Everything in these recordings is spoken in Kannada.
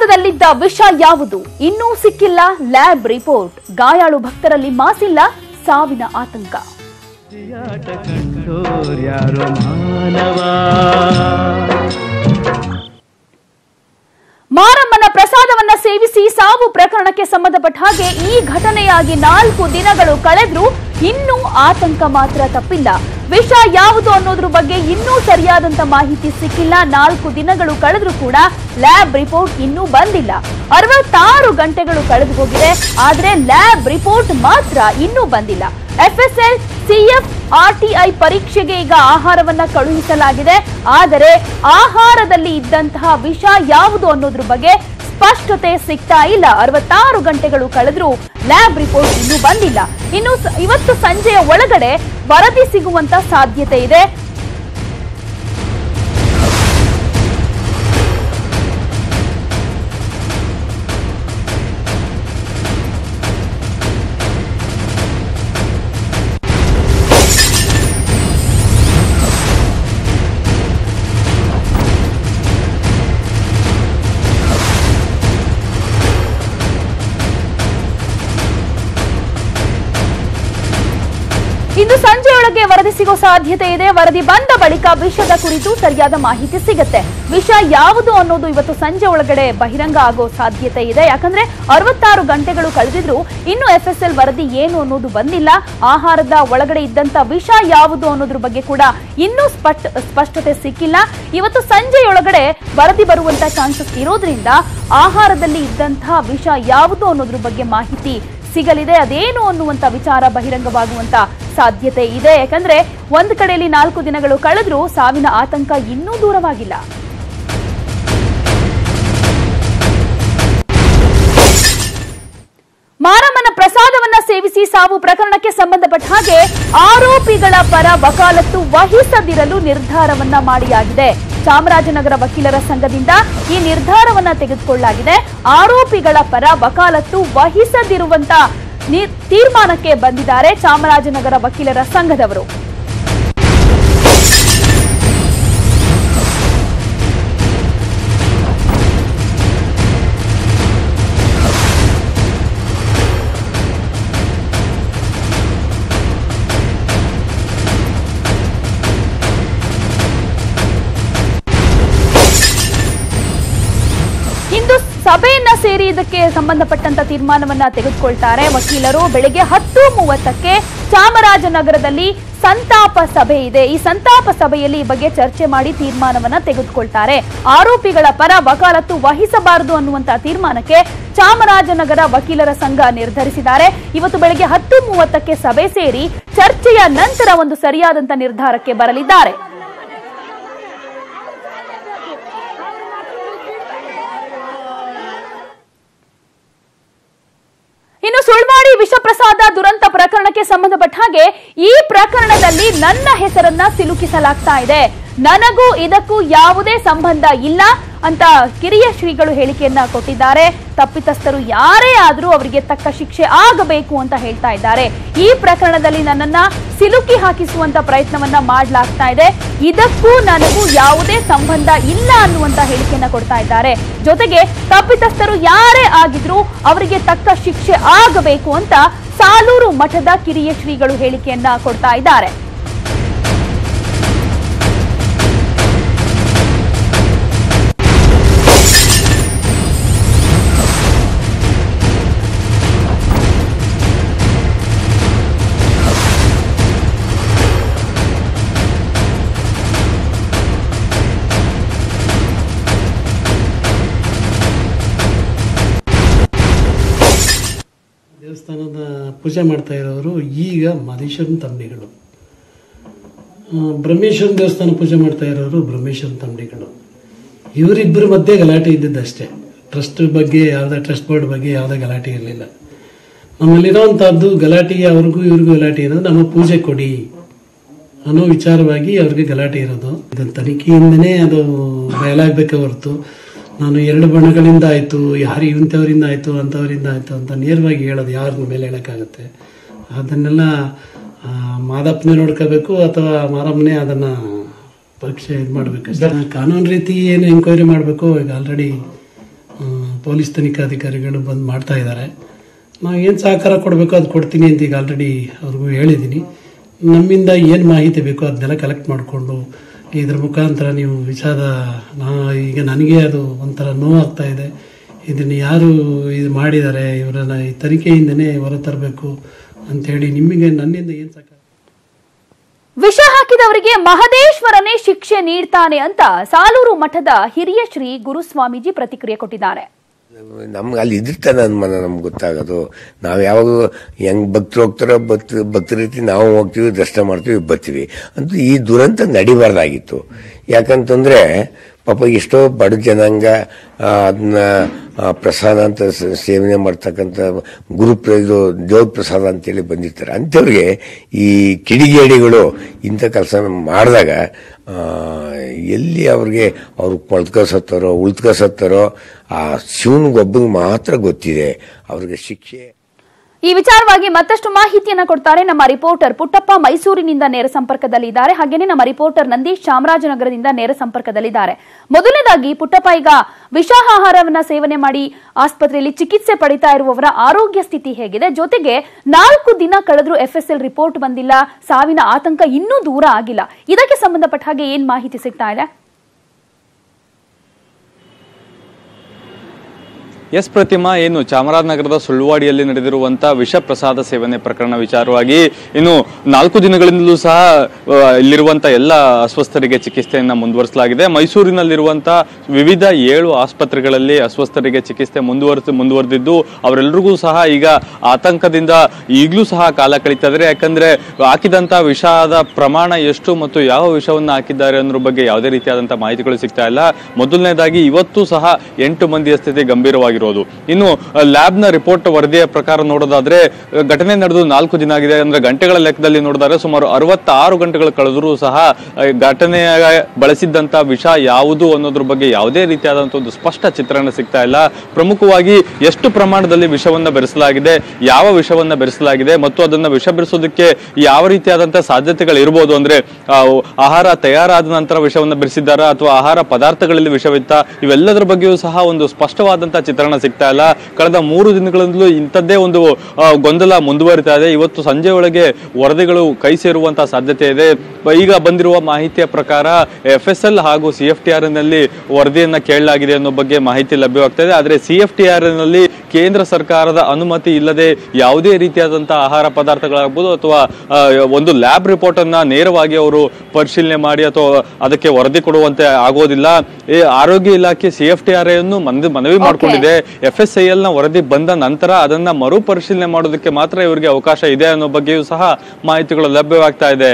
ಪ್ರಸಾದದಲ್ಲಿದ್ದ ವಿಷ ಯಾವುದು ಇನ್ನೂ ಸಿಕ್ಕಿಲ್ಲ ಲ್ಯಾಬ್ ರಿಪೋರ್ಟ್. ಗಾಯಾಳು ಭಕ್ತರಲ್ಲಿ ಮಾಸಿಲ್ಲ, ಸಾವಿನ ಆತಂಕ. ಮಾರಮ್ಮನ ಪ್ರಸಾದವನ್ನ ಸೇವಿಸಿ ಸಾವು ಪ್ರಕರಣಕ್ಕೆ ಸಂಬಂಧಪಟ್ಟ ಹಾಗೆ ಈ ಘಟನೆಯಾಗಿ 4 ದಿನಗಳು ಕಳೆದ್ರೂ ಇನ್ನೂ ಆತಂಕ ಮಾತ್ರ ತಪ್ಪಿಲ್ಲ. ವಿಷ ಯಾವುದು ಅನ್ನೋದ್ರ ಬಗ್ಗೆ ಇನ್ನೂ ಸರಿಯಾದಂತ ಮಾಹಿತಿ ಸಿಕ್ಕಿಲ್ಲ. 4 ದಿನಗಳು ಕಳೆದ್ರೂ ಕೂಡ ಲ್ಯಾಬ್ ರಿಪೋರ್ಟ್ ಇನ್ನೂ ಬಂದಿಲ್ಲ. 66 ಗಂಟೆಗಳು ಕಳೆದು ಹೋಗಿದೆ, ಆದ್ರೆ ಲ್ಯಾಬ್ ರಿಪೋರ್ಟ್ ಮಾತ್ರ ಇನ್ನೂ ಬಂದಿಲ್ಲ. FSL, CF, RTI ಪರೀಕ್ಷೆಗೆ ಈಗ ಆಹಾರವನ್ನ ಕಳುಹಿಸಲಾಗಿದೆ. ಆದರೆ ಆಹಾರದಲ್ಲಿ ಇದ್ದಂತಹ ವಿಷ ಯಾವುದು ಅನ್ನೋದ್ರ ಬಗ್ಗೆ ಸ್ಪಷ್ಟತೆ ಸಿಗ್ತಾ ಇಲ್ಲ. 66 ಗಂಟೆಗಳು ಕಳೆದ್ರೂ ಲ್ಯಾಬ್ ರಿಪೋರ್ಟ್ ಇನ್ನೂ ಬಂದಿಲ್ಲ. ಇನ್ನು ಇವತ್ತು ಸಂಜೆಯ ಒಳಗಡೆ ವರದಿ ಸಿಗುವಂತ ಸಾಧ್ಯತೆ ಇದೆ. ಇಂದು ಸಂಜೆಯೊಳಗೆ ವರದಿ ಸಿಗೋ ಸಾಧ್ಯತೆ ಇದೆ. ವರದಿ ಬಂದ ಬಳಿಕ ವಿಷದ ಕುರಿತು ಸರಿಯಾದ ಮಾಹಿತಿ ಸಿಗುತ್ತೆ. ವಿಷ ಯಾವುದು ಅನ್ನೋದು ಇವತ್ತು ಸಂಜೆ ಒಳಗಡೆ ಬಹಿರಂಗ ಆಗೋ ಸಾಧ್ಯತೆ ಇದೆ. ಯಾಕಂದ್ರೆ 66 ಗಂಟೆಗಳು ಕಳೆದಿದ್ರು ಇನ್ನು FSL ವರದಿ ಏನು ಅನ್ನೋದು ಬಂದಿಲ್ಲ. ಆಹಾರದ ಒಳಗಡೆ ಇದ್ದಂತ ವಿಷ ಯಾವುದು ಅನ್ನೋದ್ರ ಬಗ್ಗೆ ಕೂಡ ಇನ್ನೂ ಸ್ಪಷ್ಟತೆ ಸಿಕ್ಕಿಲ್ಲ. ಇವತ್ತು ಸಂಜೆಯೊಳಗಡೆ ವರದಿ ಬರುವಂತ ಚಾನ್ಸಸ್ ಇರೋದ್ರಿಂದ ಆಹಾರದಲ್ಲಿ ಇದ್ದಂತಹ ವಿಷ ಯಾವುದು ಅನ್ನೋದ್ರ ಬಗ್ಗೆ ಮಾಹಿತಿ ಸಿಗಲಿದೆ. ಅದೇನು ಅನ್ನುವಂತ ವಿಚಾರ ಬಹಿರಂಗವಾಗುವಂತ ಸಾಧ್ಯತೆ ಇದೆ. ಯಾಕಂದ್ರೆ ಒಂದ್ ಕಡೆಯಲ್ಲಿ 4 ದಿನಗಳು ಕಳೆದ್ರೂ ಸಾವಿನ ಆತಂಕ ಇನ್ನೂ ದೂರವಾಗಿಲ್ಲ. ಮಾರಮ್ಮನ ಪ್ರಸಾದವನ್ನ ಸೇವಿಸಿ ಸಾವು ಪ್ರಕರಣಕ್ಕೆ ಸಂಬಂಧಪಟ್ಟ ಹಾಗೆ ಆರೋಪಿಗಳ ಪರ ವಕಾಲತ್ತು ವಹಿಸದಿರಲು ನಿರ್ಧಾರವನ್ನ ಮಾಡಿಯಾಗಿದೆ. ಚಾಮರಾಜನಗರ ವಕೀಲರ ಸಂಘದಿಂದ ಈ ನಿರ್ಧಾರವನ್ನ ತೆಗೆದುಕೊಳ್ಳಲಾಗಿದೆ. ಆರೋಪಿಗಳ ಪರ ವಕಾಲತ್ತು ವಹಿಸದಿರುವಂತ ತೀರ್ಮಾನಕ್ಕೆ ಬಂದಿದ್ದಾರೆ ಚಾಮರಾಜನಗರ ವಕೀಲರ ಸಂಘದವರು. ಇಂದು ಸಭೆಯನ್ನ ಸೇರಿ ಇದಕ್ಕೆ ಸಂಬಂಧಪಟ್ಟಂತ ತೀರ್ಮಾನವನ್ನ ತೆಗೆದುಕೊಳ್ತಾರೆ ವಕೀಲರು. ಬೆಳಗ್ಗೆ 10:30ಕ್ಕೆ ಚಾಮರಾಜನಗರದಲ್ಲಿ ಸಂತಾಪ ಸಭೆ ಇದೆ. ಈ ಸಂತಾಪ ಸಭೆಯಲ್ಲಿ ಈ ಬಗ್ಗೆ ಚರ್ಚೆ ಮಾಡಿ ತೀರ್ಮಾನವನ್ನ ತೆಗೆದುಕೊಳ್ತಾರೆ. ಆರೋಪಿಗಳ ಪರ ವಕಾಲತ್ತು ವಹಿಸಬಾರದು ಅನ್ನುವಂತ ತೀರ್ಮಾನಕ್ಕೆ ಚಾಮರಾಜನಗರ ವಕೀಲರ ಸಂಘ ನಿರ್ಧರಿಸಿದ್ದಾರೆ. ಇವತ್ತು ಬೆಳಗ್ಗೆ 10:30ಕ್ಕೆ ಸಭೆ ಸೇರಿ ಚರ್ಚೆಯ ನಂತರ ಒಂದು ಸರಿಯಾದಂತ ನಿರ್ಧಾರಕ್ಕೆ ಬರಲಿದ್ದಾರೆ. ಇನ್ನು ಸುಳ್ವಾಡಿ ವಿಷಪ್ರಸಾದ ದುರಂತ ಪ್ರಕರಣಕ್ಕೆ ಸಂಬಂಧಪಟ್ಟ ಹಾಗೆ ಈ ಪ್ರಕರಣದಲ್ಲಿ ನನ್ನ ಹೆಸರನ್ನ ಸಿಲುಕಿಸಲಾಗ್ತಾ ಇದೆ, ನನಗೂ ಇದಕ್ಕೂ ಯಾವುದೇ ಸಂಬಂಧ ಇಲ್ಲ ಅಂತ ಕಿರಿಯ ಶ್ರೀಗಳು ಹೇಳಿಕೆಯನ್ನ ಕೊಟ್ಟಿದ್ದಾರೆ. ತಪ್ಪಿತಸ್ಥರು ಯಾರೇ ಆದ್ರೂ ಅವರಿಗೆ ತಕ್ಕ ಶಿಕ್ಷೆ ಆಗಬೇಕು ಅಂತ ಹೇಳ್ತಾ ಇದ್ದಾರೆ. ಈ ಪ್ರಕರಣದಲ್ಲಿ ನನ್ನನ್ನ ಸಿಲುಕಿ ಹಾಕಿಸುವಂತ ಪ್ರಯತ್ನವನ್ನ ಮಾಡಲಾಗ್ತಾ ಇದೆ, ಇದಕ್ಕೂ ನನಗೂ ಯಾವುದೇ ಸಂಬಂಧ ಇಲ್ಲ ಅನ್ನುವಂತ ಹೇಳಿಕೆಯನ್ನ ಕೊಡ್ತಾ ಇದ್ದಾರೆ. ಜೊತೆಗೆ ತಪ್ಪಿತಸ್ಥರು ಯಾರೇ ಆಗಿದ್ರು ಅವರಿಗೆ ತಕ್ಕ ಶಿಕ್ಷೆ ಆಗಬೇಕು ಅಂತ ಸಾಲೂರು ಮಠದ ಕಿರಿಯ ಶ್ರೀಗಳು ಹೇಳಿಕೆಯನ್ನ ಕೊಡ್ತಾ ಇದ್ದಾರೆ. ದೇವಸ್ಥಾನದ ಪೂಜೆ ಮಾಡ್ತಾ ಇರೋರು ಈಗ ಮಹದೇಶ್ವರನ ತಂಬಡಿಗಳು, ಬ್ರಹ್ಮೇಶ್ವರನ ದೇವಸ್ಥಾನ ಪೂಜೆ ಮಾಡ್ತಾ ಇರೋರು ಬ್ರಹ್ಮೇಶ್ವರನ ತಂಬಡಿಗಳು. ಇವರಿಬ್ಬರ ಮಧ್ಯೆ ಗಲಾಟೆ ಇದ್ದಿದ್ದಷ್ಟೇ. ಟ್ರಸ್ಟ್ ಬಗ್ಗೆ ಯಾವುದೇ ಟ್ರಸ್ಟ್ ಬೋರ್ಡ್ ಬಗ್ಗೆ ಯಾವುದೇ ಗಲಾಟೆ ಇರಲಿಲ್ಲ. ನಮ್ಮಲ್ಲಿರೋವಂಥದ್ದು ಗಲಾಟೆಗೆ ಅವ್ರಿಗೂ ಇವ್ರಿಗೂ ಗಲಾಟೆ ಇರೋದು ನಮ್ಮ ಪೂಜೆ ಕೊಡಿ ಅನ್ನೋ ವಿಚಾರವಾಗಿ ಅವ್ರಿಗೆ ಗಲಾಟೆ ಇರೋದು. ಇದನ್ನು ತನಿಖೆಯಿಂದನೇ ಅದು ಬಯಲಾಗಬೇಕೇ ಹೊರತು ನಾನು 2 ಬಣಗಳಿಂದ ಆಯಿತು, ಯಾರು ಇಂಥವರಿಂದ ಆಯಿತು ಅಂಥವರಿಂದ ಆಯಿತು ಅಂತ ನೇರವಾಗಿ ಹೇಳೋದು ಯಾರ ಮೇಲೆ ಹೇಳೋಕ್ಕಾಗತ್ತೆ. ಅದನ್ನೆಲ್ಲ ಮಾದಪ್ಪನೇ ನೋಡ್ಕೋಬೇಕು ಅಥವಾ ಮಾರಮ್ಮನೇ ಅದನ್ನು ಪರೀಕ್ಷೆ ಇದು ಮಾಡಬೇಕು. ಕಾನೂನು ರೀತಿ ಏನು ಎಂಕ್ವೈರಿ ಮಾಡಬೇಕು ಈಗ ಆಲ್ರೆಡಿ ಪೊಲೀಸ್ ತನಿಖಾಧಿಕಾರಿಗಳು ಬಂದು ಮಾಡ್ತಾ ಇದ್ದಾರೆ. ನಾವು ಏನು ಸಹಕಾರ ಕೊಡಬೇಕೋ ಅದು ಕೊಡ್ತೀನಿ ಅಂತ ಈಗ ಆಲ್ರೆಡಿ ಅವ್ರಿಗೂ ಹೇಳಿದ್ದೀನಿ. ನಮ್ಮಿಂದ ಏನು ಮಾಹಿತಿ ಬೇಕೋ ಅದನ್ನೆಲ್ಲ ಕಲೆಕ್ಟ್ ಮಾಡಿಕೊಂಡು ಇದ್ರ ಮುಖಾಂತರ ನೀವು ಈಗ ನನಗೆ ಅದು ಒಂಥರ ನೋವಾಗ್ತಾ ಇದೆ. ಇದನ್ನು ಯಾರು ಇದು ಮಾಡಿದ್ದಾರೆ, ಇವರನ್ನ ಈ ತನಿಖೆಯಿಂದನೇ ಹೊರತರಬೇಕು ಅಂಥೇಳಿ ನಿಮಗೆ ನನ್ನಿಂದ ಏನು ಸಹಕಾರ. ವಿಷ ಹಾಕಿದವರಿಗೆ ಮಹದೇಶ್ವರನೇ ಶಿಕ್ಷೆ ನೀಡ್ತಾನೆ ಅಂತ ಸಾಲೂರು ಮಠದ ಹಿರಿಯ ಶ್ರೀ ಗುರುಸ್ವಾಮೀಜಿ ಪ್ರತಿಕ್ರಿಯೆ ಕೊಟ್ಟಿದ್ದಾರೆ. ನಮ್ಗೆ ಅಲ್ಲಿ ಇದ್ದಿರ್ತಾನೆ ಅನುಮಾನ ನಮ್ಗೆ ಗೊತ್ತಾಗೋದು. ನಾವು ಯಾವಾಗ ಹೆಂಗ್ ಭಕ್ತರು ಹೋಗ್ತಾರೋ ಭಕ್ತರ ರೀತಿ ನಾವು ಹೋಗ್ತೀವಿ, ದರ್ಶನ ಮಾಡ್ತೀವಿ, ಬರ್ತೀವಿ. ಅಂತೂ ಈ ದುರಂತ ನಡಿಬಾರ್ದಾಗಿತ್ತು. ಯಾಕಂತಂದ್ರೆ ಪಾಪ ಎಷ್ಟೋ ಬಡ ಜನಾಂಗ ಅದನ್ನ ಪ್ರಸಾದ ಅಂತ ಸೇವನೆ ಮಾಡ್ತಕ್ಕಂಥ ಇದು ದೇವ್ರ ಪ್ರಸಾದ ಅಂತೇಳಿ ಬಂದಿರ್ತಾರೆ. ಅಂಥವ್ರಿಗೆ ಈ ಕಿಡಿಗೇಡಿಗಳು ಇಂಥ ಕೆಲಸ ಮಾಡಿದಾಗ ಎಲ್ಲಿ ಅವ್ರಿಗೆ ಅವ್ರು ಕೊಳ್ತ್ಕೊಸತ್ತಾರೋ ಉಳ್ತ್ಕೊಸತ್ತಾರೋ ಆ ಶಿವನಿಗೊಬ್ಬನಿಗೆ ಮಾತ್ರ ಗೊತ್ತಿದೆ ಅವ್ರಿಗೆ ಶಿಕ್ಷೆ. ಈ ವಿಚಾರವಾಗಿ ಮತ್ತಷ್ಟು ಮಾಹಿತಿಯನ್ನ ಕೊಡ್ತಾರೆ ನಮ್ಮ ರಿಪೋರ್ಟರ್ ಪುಟ್ಟಪ್ಪ ಮೈಸೂರಿನಿಂದ ನೇರ ಸಂಪರ್ಕದಲ್ಲಿದ್ದಾರೆ. ಹಾಗೇನೆ ನಮ್ಮ ರಿಪೋರ್ಟರ್ ನಂದೀಶ್ ಚಾಮರಾಜನಗರದಿಂದ ನೇರ ಸಂಪರ್ಕದಲ್ಲಿದ್ದಾರೆ. ಮೊದಲನೇದಾಗಿ ಪುಟ್ಟಪ್ಪ, ಈಗ ವಿಷಾಹಾರವನ್ನ ಸೇವನೆ ಮಾಡಿ ಆಸ್ಪತ್ರೆಯಲ್ಲಿ ಚಿಕಿತ್ಸೆ ಪಡಿತಾ ಇರುವವರ ಆರೋಗ್ಯ ಸ್ಥಿತಿ ಹೇಗಿದೆ? ಜೊತೆಗೆ 4 ದಿನ ಕಳೆದ್ರೂ FSL ರಿಪೋರ್ಟ್ ಬಂದಿಲ್ಲ, ಸಾವಿನ ಆತಂಕ ಇನ್ನೂ ದೂರ ಆಗಿಲ್ಲ. ಇದಕ್ಕೆ ಸಂಬಂಧಪಟ್ಟ ಹಾಗೆ ಏನ್ ಮಾಹಿತಿ ಸಿಗ್ತಾ ಇದೆ? ಎಸ್ ಪ್ರತಿಮಾ, ಏನು ಚಾಮರಾಜನಗರದ ಸುಳ್ವಾಡಿಯಲ್ಲಿ ನಡೆದಿರುವಂತಹ ವಿಷ ಪ್ರಸಾದ ಸೇವನೆ ಪ್ರಕರಣ ವಿಚಾರವಾಗಿ ಇನ್ನು 4 ದಿನಗಳಿಂದಲೂ ಸಹ ಇಲ್ಲಿರುವಂತಹ ಎಲ್ಲ ಅಸ್ವಸ್ಥರಿಗೆ ಚಿಕಿತ್ಸೆಯನ್ನ ಮುಂದುವರಿಸಲಾಗಿದೆ. ಮೈಸೂರಿನಲ್ಲಿರುವಂತಹ ವಿವಿಧ 7 ಆಸ್ಪತ್ರೆಗಳಲ್ಲಿ ಅಸ್ವಸ್ಥರಿಗೆ ಚಿಕಿತ್ಸೆ ಮುಂದುವರೆದಿದ್ದು ಅವರೆಲ್ಲರಿಗೂ ಸಹ ಈಗ ಆತಂಕದಿಂದ ಈಗಲೂ ಸಹ ಕಾಲ ಕಳೀತಾ ಇದ್ದಾರೆ. ಯಾಕಂದ್ರೆ ಹಾಕಿದಂತಹ ವಿಷದ ಪ್ರಮಾಣ ಎಷ್ಟು ಮತ್ತು ಯಾವ ವಿಷವನ್ನ ಹಾಕಿದ್ದಾರೆ ಅನ್ನೋ ಬಗ್ಗೆ ಯಾವುದೇ ರೀತಿಯಾದಂತಹ ಮಾಹಿತಿಗಳು ಸಿಗ್ತಾ ಇಲ್ಲ. ಮೊದಲನೇದಾಗಿ ಇವತ್ತು ಸಹ 8 ಮಂದಿಯ ಸ್ಥಿತಿ ಗಂಭೀರವಾಗಿರೋದು. ಇನ್ನು ಲ್ಯಾಬ್ ನ ರಿಪೋರ್ಟ್ ವರದಿಯ ಪ್ರಕಾರ ನೋಡೋದಾದ್ರೆ ಘಟನೆ ನಡೆದು 4 ದಿನ ಆಗಿದೆ. ಅಂದ್ರೆ ಗಂಟೆಗಳ ಲೆಕ್ಕದಲ್ಲಿ ನೋಡಿದರೆ ಸುಮಾರು 66 ಗಂಟೆಗಳು ಕಳೆದರೂ ಸಹ ಘಟನೆಯ ಬಳಸಿದ್ದಂತಹ ವಿಷ ಯಾವುದು ಅನ್ನೋದ್ರ ಬಗ್ಗೆ ಯಾವುದೇ ರೀತಿಯಾದಂತಹ ಒಂದು ಸ್ಪಷ್ಟ ಚಿತ್ರಣ ಸಿಗ್ತಾ ಇಲ್ಲ. ಪ್ರಮುಖವಾಗಿ ಎಷ್ಟು ಪ್ರಮಾಣದಲ್ಲಿ ವಿಷವನ್ನ ಬೆರೆಸಲಾಗಿದೆ, ಯಾವ ವಿಷವನ್ನ ಬೆರೆಸಲಾಗಿದೆ ಮತ್ತು ಅದನ್ನ ವಿಷ ಬೆರೆಸೋದಕ್ಕೆ ಯಾವ ರೀತಿಯಾದಂತಹ ಸಾಧ್ಯತೆಗಳು ಇರಬಹುದು. ಅಂದ್ರೆ ಆಹಾರ ತಯಾರಾದ ನಂತರ ವಿಷವನ್ನ ಬೆರೆಸಿದ್ದಾರಾ ಅಥವಾ ಆಹಾರ ಪದಾರ್ಥಗಳಲ್ಲಿ ವಿಷವಿತ್ತ, ಇವೆಲ್ಲದರ ಬಗ್ಗೆಯೂ ಸಹ ಒಂದು ಸ್ಪಷ್ಟವಾದಂತಹ ಚಿತ್ರಣ ಸಿಗ್ತಾ ಇಲ್ಲ. ಕಳೆದ 3 ದಿನಗಳಿಂದಲೂ ಇಂಥದ್ದೇ ಒಂದು ಗೊಂದಲ ಮುಂದುವರಿತಾ ಇದೆ. ಇವತ್ತು ಸಂಜೆ ಒಳಗೆ ವರದಿಗಳು ಕೈ ಸೇರುವಂತಹ ಸಾಧ್ಯತೆ ಇದೆ. ಈಗ ಬಂದಿರುವ ಮಾಹಿತಿಯ ಪ್ರಕಾರ FSL ಹಾಗೂ CFTR ನಲ್ಲಿ ವರದಿಯನ್ನ ಕೇಳಲಾಗಿದೆ ಅನ್ನೋ ಬಗ್ಗೆ ಮಾಹಿತಿ ಲಭ್ಯವಾಗ್ತಾ ಇದೆ. ಆದರೆ CFTR ನಲ್ಲಿ ಕೇಂದ್ರ ಸರ್ಕಾರದ ಅನುಮತಿ ಇಲ್ಲದೆ ಯಾವುದೇ ರೀತಿಯಾದಂತಹ ಆಹಾರ ಪದಾರ್ಥಗಳಾಗಬಹುದು ಅಥವಾ ಒಂದು ಲ್ಯಾಬ್ ರಿಪೋರ್ಟ್ ಅನ್ನ ನೇರವಾಗಿ ಅವರು ಪರಿಶೀಲನೆ ಮಾಡಿ ಅಥವಾ ಅದಕ್ಕೆ ವರದಿ ಕೊಡುವಂತೆ ಆಗೋದಿಲ್ಲ. ಆರೋಗ್ಯ ಇಲಾಖೆ CFTR ಅನ್ನು ಮನವಿ ಮಾಡಿಕೊಂಡಿದೆ. FSIL ನ ವರದಿ ಬಂದ ನಂತರ ಅದನ್ನ ಮರುಪರಿಶೀಲನೆ ಮಾಡೋದಕ್ಕೆ ಮಾತ್ರ ಇವರಿಗೆ ಅವಕಾಶ ಇದೆ ಅನ್ನೋ ಬಗ್ಗೆಯೂ ಸಹ ಮಾಹಿತಿಗಳು ಲಭ್ಯವಾಗ್ತಾ ಇದೆ.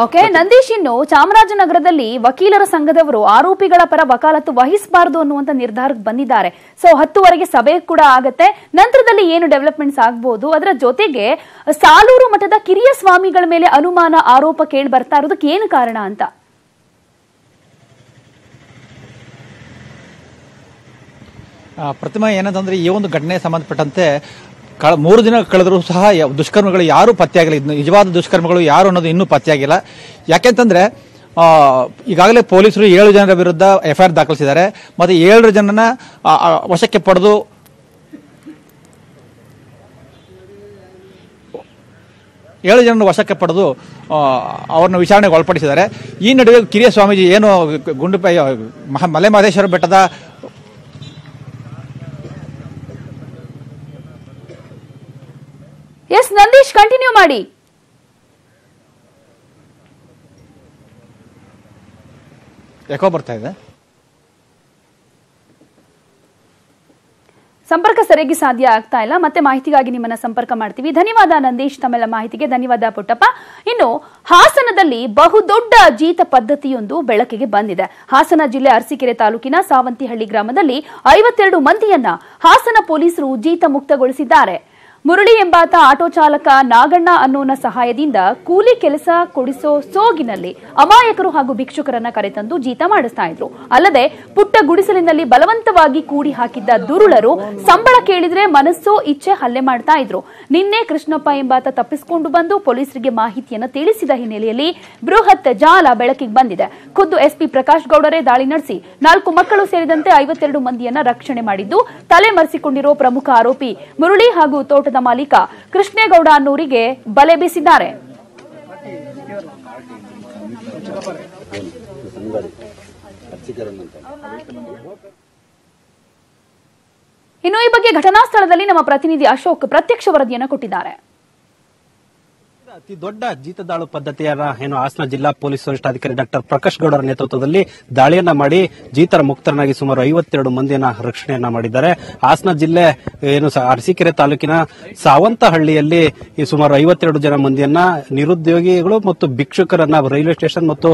ಓಕೆ ನಂದೀಶ್, ಇನ್ನು ಚಾಮರಾಜನಗರದಲ್ಲಿ ವಕೀಲರ ಸಂಘದವರು ಆರೋಪಿಗಳ ಪರ ವಕಾಲತ್ತು ವಹಿಸಬಾರದು ಅನ್ನುವಂತ ನಿರ್ಧಾರಕ್ಕೆ ಬಂದಿದ್ದಾರೆ. ಸೊ 10ವರೆಗೆ ಸಭೆ ಕೂಡ ಆಗತ್ತೆ. ನಂತರದಲ್ಲಿ ಏನು ಡೆವಲಪ್ಮೆಂಟ್ಸ್ ಆಗ್ಬಹುದು? ಅದರ ಜೊತೆಗೆ ಸಾಲೂರು ಮಠದ ಕಿರಿಯ ಸ್ವಾಮಿಗಳ ಮೇಲೆ ಅನುಮಾನ ಆರೋಪ ಕೇಳಿ ಬರ್ತಾ ಇರೋದಕ್ಕೆ ಏನು ಕಾರಣ ಅಂತ? ಪ್ರತಿಮಾ, ಏನಂತಂದ್ರೆ ಈ ಒಂದು ಘಟನೆಗೆ ಸಂಬಂಧಪಟ್ಟಂತೆ 3 ದಿನ ಕಳೆದರೂ ಸಹ ದುಷ್ಕರ್ಮಗಳು ಯಾರೂ ಪತ್ತೆಯಾಗಿಲ್ಲ. ನಿಜವಾದ ದುಷ್ಕರ್ಮಗಳು ಯಾರು ಅನ್ನೋದು ಇನ್ನೂ ಪತ್ತೆಯಾಗಿಲ್ಲ. ಯಾಕೆಂತಂದ್ರೆ ಈಗಾಗಲೇ ಪೊಲೀಸರು 7 ಜನರ ವಿರುದ್ಧ FIR ದಾಖಲಿಸಿದ್ದಾರೆ. ಮತ್ತೆ 7 ಜನನ ವಶಕ್ಕೆ ಪಡೆದು ಅವ್ರನ್ನ ವಿಚಾರಣೆಗೆ ಒಳಪಡಿಸಿದ್ದಾರೆ. ಈ ನಡುವೆ ಕಿರಿಯ ಸ್ವಾಮೀಜಿ ಏನು ಗುಂಡುಪೈ ಮಲೆ ಮಹದೇಶ್ವರ ಬೆಟ್ಟದ ಎಸ್ ನಂದೀಶ್, ಕಂಟಿನ್ಯೂ ಮಾಡಿ. ಯಾಕೋ ಬರ್ತಾ ಇದೆ, ಸಂಪರ್ಕ ಸರಿಯಾಗಿ ಸಾಧ್ಯ ಆಗ್ತಾ ಇಲ್ಲ. ಮತ್ತೆ ಮಾಹಿತಿಗಾಗಿ ನಿಮ್ಮನ್ನ ಸಂಪರ್ಕ ಮಾಡ್ತೀವಿ. ಧನ್ಯವಾದ ನಂದೀಶ್, ತಮ್ಮೆಲ್ಲ ಮಾಹಿತಿಗೆ ಧನ್ಯವಾದ ಪುಟ್ಟಪ್ಪ. ಇನ್ನು ಹಾಸನದಲ್ಲಿ ಬಹುದೊಡ್ಡ ಜೀತ ಪದ್ಧತಿಯೊಂದು ಬೆಳಕಿಗೆ ಬಂದಿದೆ. ಹಾಸನ ಜಿಲ್ಲೆ ಅರಸೀಕೆರೆ ತಾಲೂಕಿನ ಸಾವಂತಿಹಳ್ಳಿ ಗ್ರಾಮದಲ್ಲಿ 52 ಮಂದಿಯನ್ನ ಹಾಸನ ಪೊಲೀಸರು ಜೀತ ಮುಕ್ತಗೊಳಿಸಿದ್ದಾರೆ. ಮುರಳಿ ಎಂಬಾತ ಆಟೋ ಚಾಲಕ ನಾಗಣ್ಣ ಅನ್ನೋನ ಸಹಾಯದಿಂದ ಕೂಲಿ ಕೆಲಸ ಕೊಡಿಸೋ ಸೋಗಿನಲ್ಲಿ ಅಮಾಯಕರು ಹಾಗೂ ಭಿಕ್ಷುಕರನ್ನ ಕರೆತಂದು ಜೀತ ಮಾಡಿಸ್ತಾ ಇದ್ರು. ಅಲ್ಲದೆ ಪುಟ್ಟ ಗುಡಿಸಲಿನಲ್ಲಿ ಬಲವಂತವಾಗಿ ಕೂಡಿ ಹಾಕಿದ್ದ ದುರುಳರು ಸಂಬಳ ಕೇಳಿದ್ರೆ ಮನಸ್ಸೋ ಇಚ್ಛೆ ಹಲ್ಲೆ ಮಾಡ್ತಾ ಇದ್ರು. ನಿನ್ನೆ ಕೃಷ್ಣಪ್ಪ ಎಂಬಾತ ತಪ್ಪಿಸಿಕೊಂಡು ಬಂದು ಪೊಲೀಸರಿಗೆ ಮಾಹಿತಿಯನ್ನು ತಿಳಿಸಿದ ಹಿನ್ನೆಲೆಯಲ್ಲಿ ಬೃಹತ್ ಜಾಲ ಬೆಳಕಿಗೆ ಬಂದಿದೆ. ಖುದ್ದು ಎಸ್ಪಿ ಪ್ರಕಾಶ್ ಗೌಡರೇ ದಾಳಿ ನಡೆಸಿ 4 ಮಕ್ಕಳು ಸೇರಿದಂತೆ 52 ಮಂದಿಯನ್ನ ರಕ್ಷಣೆ ಮಾಡಿದ್ದು, ತಲೆ ಮರೆಸಿಕೊಂಡಿರೋ ಪ್ರಮುಖ ಆರೋಪಿ ಮುರಳಿ ಹಾಗೂ ತೋಟದ ಮಾಲೀಕ ಕೃಷ್ಣೇಗೌಡ ಅನ್ನೋರಿಗೆ ಬಲೆ ಬೀಸಿದ್ದಾರೆ. ಇನ್ನು ಈ ಬಗ್ಗೆ ಘಟನಾ ಸ್ಥಳದಲ್ಲಿ ನಮ್ಮ ಪ್ರತಿನಿಧಿ ಅಶೋಕ್ ಪ್ರತ್ಯಕ್ಷ ವರದಿಯನ್ನು ಕೊಟ್ಟಿದ್ದಾರೆ. ಅತಿ ದೊಡ್ಡ ಜೀತದಾಳು ಪದ್ಧತಿಯನ್ನ ಹಾಸನ ಜಿಲ್ಲಾ ಪೊಲೀಸ್ ವರಿಷ್ಠಾಧಿಕಾರಿ ಡಾಕ್ಟರ್ ಪ್ರಕಾಶ್ ಗೌಡರ ನೇತೃತ್ವದಲ್ಲಿ ದಾಳಿಯನ್ನ ಮಾಡಿ ಜೀತರ ಮುಕ್ತರನ್ನಾಗಿ ಸುಮಾರು 52 ಮಂದಿಯನ್ನ ರಕ್ಷಣೆಯನ್ನ ಮಾಡಿದ್ದಾರೆ. ಹಾಸನ ಜಿಲ್ಲೆ ಅರಸೀಕೆರೆ ತಾಲೂಕಿನ ಸಾವಂತಹಳ್ಳಿಯಲ್ಲಿ ಈ ಸುಮಾರು 52 ಜನ ಮಂದಿಯನ್ನ ನಿರುದ್ಯೋಗಿಗಳು ಮತ್ತು ಭಿಕ್ಷುಕರನ್ನ ರೈಲ್ವೆ ಸ್ಟೇಷನ್ ಮತ್ತು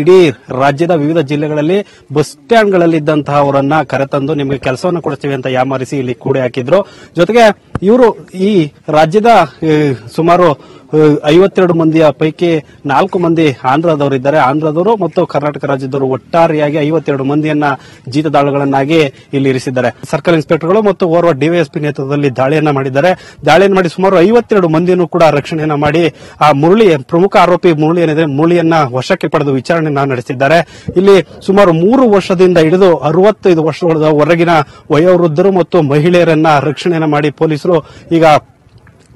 ಇಡೀ ರಾಜ್ಯದ ವಿವಿಧ ಜಿಲ್ಲೆಗಳಲ್ಲಿ ಬಸ್ ಸ್ಟ್ಯಾಂಡ್ಗಳಲ್ಲಿ ಇದ್ದಂತಹವರನ್ನ ಕರೆತಂದು ನಿಮಗೆ ಕೆಲಸವನ್ನು ಕೊಡ್ತೀವಿ ಅಂತ ಯಾಮಾರಿಸಿ ಇಲ್ಲಿ ಕೂಡಿ ಹಾಕಿದ್ರು. ಜೊತೆಗೆ ಇವರು ಈ ರಾಜ್ಯದ ಸುಮಾರು 52 ಮಂದಿಯ ಪೈಕಿ 4 ಮಂದಿ ಆಂಧ್ರದವರಿದ್ದಾರೆ. ಆಂಧ್ರದವರು ಮತ್ತು ಕರ್ನಾಟಕ ರಾಜ್ಯದವರು ಒಟ್ಟಾರೆಯಾಗಿ 52 ಮಂದಿಯನ್ನ ಜೀತದಾಳುಗಳನ್ನಾಗಿ ಇಲ್ಲಿ ಇರಿಸಿದ್ದಾರೆ. ಸರ್ಕಲ್ ಇನ್ಸ್ಪೆಕ್ಟರ್ಗಳು ಮತ್ತು ಓರ್ವ ಡಿವೈಎಸ್ಪಿ ನೇತೃತ್ವದಲ್ಲಿ ದಾಳಿಯನ್ನ ಮಾಡಿದ್ದಾರೆ. ದಾಳಿಯನ್ನು ಮಾಡಿ ಸುಮಾರು 52 ಮಂದಿಯನ್ನು ಕೂಡ ರಕ್ಷಣೆಯನ್ನ ಮಾಡಿ ಆ ಮುರಳಿ ಪ್ರಮುಖ ಆರೋಪಿ ಮುರಳಿ ಏನಿದೆ ಮುರಳಿಯನ್ನ ವಶಕ್ಕೆ ಪಡೆದು ವಿಚಾರಣೆಯನ್ನ ನಡೆಸಿದ್ದಾರೆ. ಇಲ್ಲಿ ಸುಮಾರು 3 ವರ್ಷದಿಂದ ಹಿಡಿದು 65 ವರ್ಷದವರೆಗಿನ ವಯೋವೃದ್ಧರು ಮತ್ತು ಮಹಿಳೆಯರನ್ನ ರಕ್ಷಣೆಯನ್ನ ಮಾಡಿ ಪೊಲೀಸರು ಈಗ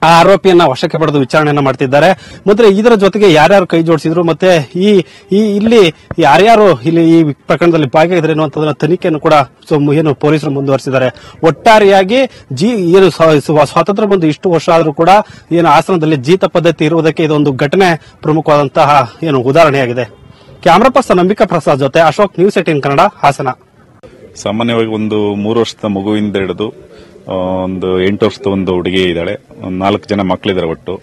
ಆ ಆರೋಪಿಯನ್ನ ವಶಕ್ಕೆ ಪಡೆದು ವಿಚಾರಣೆಯನ್ನ ಮಾಡ್ತಿದ್ದಾರೆ. ಮತ್ತೆ ಇದರ ಜೊತೆಗೆ ಯಾರ್ಯಾರು ಕೈ ಜೋಡಿಸಿದ್ರು ಮತ್ತೆ ಇಲ್ಲಿ ಯಾರ್ಯಾರು ಇಲ್ಲಿ ಈ ಪ್ರಕರಣದಲ್ಲಿ ಭಾಗಿಯಾಗಿದ್ದಾರೆ ಅನ್ನುವಂಥದ್ದನ್ನ ತನಿಖೆಯನ್ನು ಕೂಡ ಪೊಲೀಸರು ಮುಂದುವರಿಸಿದ್ದಾರೆ. ಒಟ್ಟಾರೆಯಾಗಿ ಸ್ವಾತಂತ್ರ್ಯ ಬಂದು ಇಷ್ಟು ವರ್ಷ ಆದರೂ ಕೂಡ ಹಾಸನದಲ್ಲಿ ಜೀತ ಪದ್ಧತಿ ಇರುವುದಕ್ಕೆ ಇದೊಂದು ಘಟನೆ ಪ್ರಮುಖವಾದಂತಹ ಉದಾಹರಣೆಯಾಗಿದೆ. ಕ್ಯಾಮರಾ ಪರ್ಸನ್ ಅಂಬಿಕಾ ಪ್ರಸಾದ್ ಜೊತೆ ಅಶೋಕ್, ನ್ಯೂಸ್ 18 ಕನ್ನಡ, ಹಾಸನ. ಸಾಮಾನ್ಯವಾಗಿ ಒಂದು 3 ವರ್ಷದ ಮಗುವಿಂದ ಹಿಡಿದು ಒಂದು 8 ವರ್ಷದ ಒಂದು ಹುಡುಗಿ ಇದ್ದಾಳೆ. 4 ಜನ ಮಕ್ಕಳಿದ್ದಾರೆ ಒಟ್ಟು.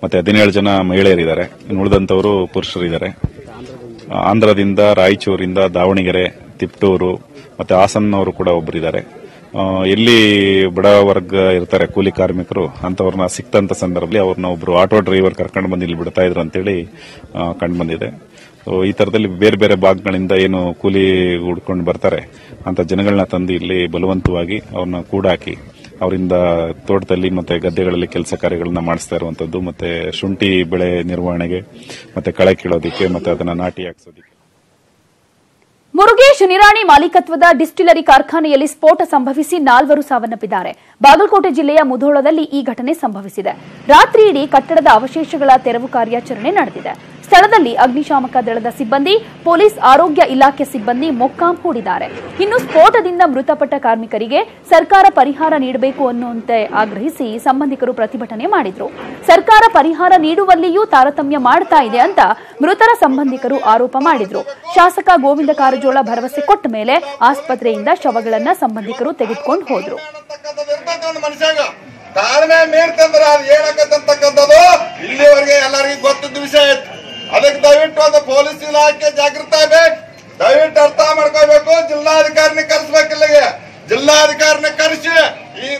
ಮತ್ತೆ 17 ಜನ ಮಹಿಳೆಯರಿದ್ದಾರೆ. ಉಳಿದಂತವರು ಪುರುಷರಿದ್ದಾರೆ. ಆಂಧ್ರದಿಂದ, ರಾಯಚೂರಿಂದ, ದಾವಣಗೆರೆ, ತಿಪ್ಟೂರು ಮತ್ತೆ ಹಾಸನ್ನವರು ಕೂಡ ಒಬ್ಬರಿದ್ದಾರೆ. ಎಲ್ಲಿ ಬಡ ವರ್ಗ ಇರ್ತಾರೆ ಕೂಲಿ ಕಾರ್ಮಿಕರು ಅಂತವ್ರನ್ನ ಸಿಕ್ತಂತ ಸಂದರ್ಭದಲ್ಲಿ ಅವ್ರನ್ನ ಒಬ್ರು ಆಟೋ ಡ್ರೈವರ್ ಕರ್ಕೊಂಡು ಬಂದು ಇಲ್ಲಿ ಬಿಡ್ತಾ ಇದ್ರು ಅಂತೇಳಿ ಕಂಡು ಬಂದಿದೆ. ಈ ತರದಲ್ಲಿ ಬೇರೆ ಬೇರೆ ಭಾಗಗಳಿಂದ ಏನು ಕೂಲಿ ಹುಡ್ಕೊಂಡು ಬರ್ತಾರೆ ಅಂತ ಜನಗಳನ್ನ ತಂದು ಇಲ್ಲಿ ಬಲವಂತವಾಗಿ ಅವ್ರನ್ನ ಕೂಡಾಕಿ ಅವರಿಂದ ತೋಟದಲ್ಲಿ ಮತ್ತೆ ಗದ್ದೆಗಳಲ್ಲಿ ಕೆಲಸ ಕಾರ್ಯಗಳನ್ನ ಮಾಡಿಸ್ತಾ ಇರುವಂತದ್ದು, ಮತ್ತೆ ಶುಂಠಿ ಬೆಳೆ ನಿರ್ವಹಣೆಗೆ ಮತ್ತೆ ಕಳೆ ಕೀಳೋದಿಕ್ಕೆ ಮತ್ತೆ ಅದನ್ನ ನಾಟಿ ಹಾಕ್ಸೋದಿಕ್ಕೆ. ಮುರುಗೇಶ್ ನಿರಾಣಿ ಮಾಲೀಕತ್ವದ ಡಿಸ್ಟಿಲರಿ ಕಾರ್ಖಾನೆಯಲ್ಲಿ ಸ್ಫೋಟ ಸಂಭವಿಸಿ 4 ಸಾವನ್ನಪ್ಪಿದ್ದಾರೆ. ಬಾಗಲಕೋಟೆ ಜಿಲ್ಲೆಯ ಮುಧೋಳದಲ್ಲಿ ಈ ಘಟನೆ ಸಂಭವಿಸಿದೆ. ರಾತ್ರಿ ಇಡೀ ಕಟ್ಟಡದ ಅವಶೇಷಗಳ ತೆರವು ಕಾರ್ಯಾಚರಣೆ ನಡೆದಿದೆ. ಸ್ಥಳದಲ್ಲಿ ಅಗ್ನಿಶಾಮಕ ದಳದ ಸಿಬ್ಬಂದಿ, ಪೊಲೀಸ್ ಆರೋಗ್ಯ ಇಲಾಖೆ ಸಿಬ್ಬಂದಿ ಮೊಕ್ಕಾಂ ಹೂಡಿದ್ದಾರೆ. ಇನ್ನು ಸ್ಫೋಟದಿಂದ ಮೃತಪಟ್ಟ ಕಾರ್ಮಿಕರಿಗೆ ಸರ್ಕಾರ ಪರಿಹಾರ ನೀಡಬೇಕು ಅನ್ನುವಂತೆ ಆಗ್ರಹಿಸಿ ಸಂಬಂಧಿಕರು ಪ್ರತಿಭಟನೆ ಮಾಡಿದ್ರು. ಸರ್ಕಾರ ಪರಿಹಾರ ನೀಡುವಲ್ಲಿಯೂ ತಾರತಮ್ಯ ಮಾಡ್ತಾ ಇದೆ ಅಂತ ಮೃತರ ಸಂಬಂಧಿಕರು ಆರೋಪ ಮಾಡಿದ್ರು. ಶಾಸಕ ಗೋವಿಂದ ಕಾರಜೋಳ ಭರವಸೆ ಕೊಟ್ಟ ಮೇಲೆ ಆಸ್ಪತ್ರೆಯಿಂದ ಶವಗಳನ್ನ ಸಂಬಂಧಿಕರು ತೆಗೆದುಕೊಂಡು ಹೋದ್ರು. ತಾಳ್ಮೆ ಮೀರ್ತಂದ್ರೆ ಅದು ಏನಕ್ಕಂತಕ್ಕಂಥದ್ದು ಇಲ್ಲಿವರೆಗೆ ಎಲ್ಲರಿಗೂ ಗೊತ್ತಿದ್ದ ವಿಷಯ ಇತ್ತು. ಅದಕ್ಕೆ ದಯವಿಟ್ಟು ಒಂದು ಪೊಲೀಸ್ ಇಲಾಖೆ ಜಾಗೃತ ಆಗ್ಬೇಕು. ದಯವಿಟ್ಟು ಅರ್ಥ ಮಾಡ್ಕೋಬೇಕು. ಜಿಲ್ಲಾಧಿಕಾರಿನ ಕರೆಸ್ಬೇಕಿಲ್ಲಿಗೆ, ಜಿಲ್ಲಾಧಿಕಾರಿನ ಕರೆಸಿ ಈ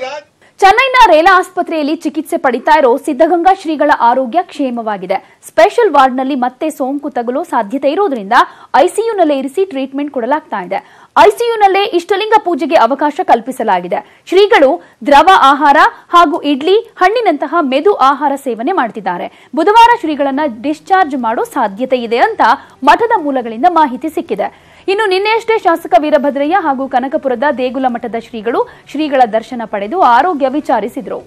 ಚೆನ್ನೈನ ರೇಲಾ ಆಸ್ಪತ್ರೆಯಲ್ಲಿ ಚಿಕಿತ್ಸೆ ಪಡಿತಾ ಇರೋ ಸಿದ್ದಗಂಗಾ ಶ್ರೀಗಳ ಆರೋಗ್ಯ ಕ್ಷೇಮವಾಗಿದೆ. ಸ್ಪೆಷಲ್ ವಾರ್ಡ್ನಲ್ಲಿ ಮತ್ತೆ ಸೋಂಕು ತಗುಲೋ ಸಾಧ್ಯತೆ ಇರೋದ್ರಿಂದ ಐಸಿಯುನಲ್ಲೇ ಇರಿಸಿ ಟ್ರೀಟ್ಮೆಂಟ್ ಕೊಡಲಾಗ್ತಾ ಇದೆ. ಐಸಿಯುನಲ್ಲೇ ಇಷ್ಟಲಿಂಗ ಪೂಜೆಗೆ ಅವಕಾಶ ಕಲ್ಪಿಸಲಾಗಿದೆ. ಶ್ರೀಗಳು ದ್ರವ ಆಹಾರ ಹಾಗೂ ಇಡ್ಲಿ, ಹಣ್ಣಿನಂತಹ ಮೆದು ಆಹಾರ ಸೇವನೆ ಮಾಡುತ್ತಿದ್ದಾರೆ. ಬುಧವಾರ ಶ್ರೀಗಳನ್ನ ಡಿಸ್ಚಾರ್ಜ್ ಮಾಡೋ ಸಾಧ್ಯತೆ ಇದೆ ಅಂತ ಮಠದ ಮೂಲಗಳಿಂದ ಮಾಹಿತಿ ಸಿಕ್ಕಿದೆ. ಇನ್ನು ನಿನ್ನೆಯಷ್ಟೇ ಶಾಸಕ ವೀರಭದ್ರಯ್ಯ ಹಾಗೂ ಕನಕಪುರದ ದೇಗುಲ ಮಠದ ಶ್ರೀಗಳ ದರ್ಶನ ಪಡೆದು ಆರೋಗ್ಯ ವಿಚಾರಿಸಿದರು.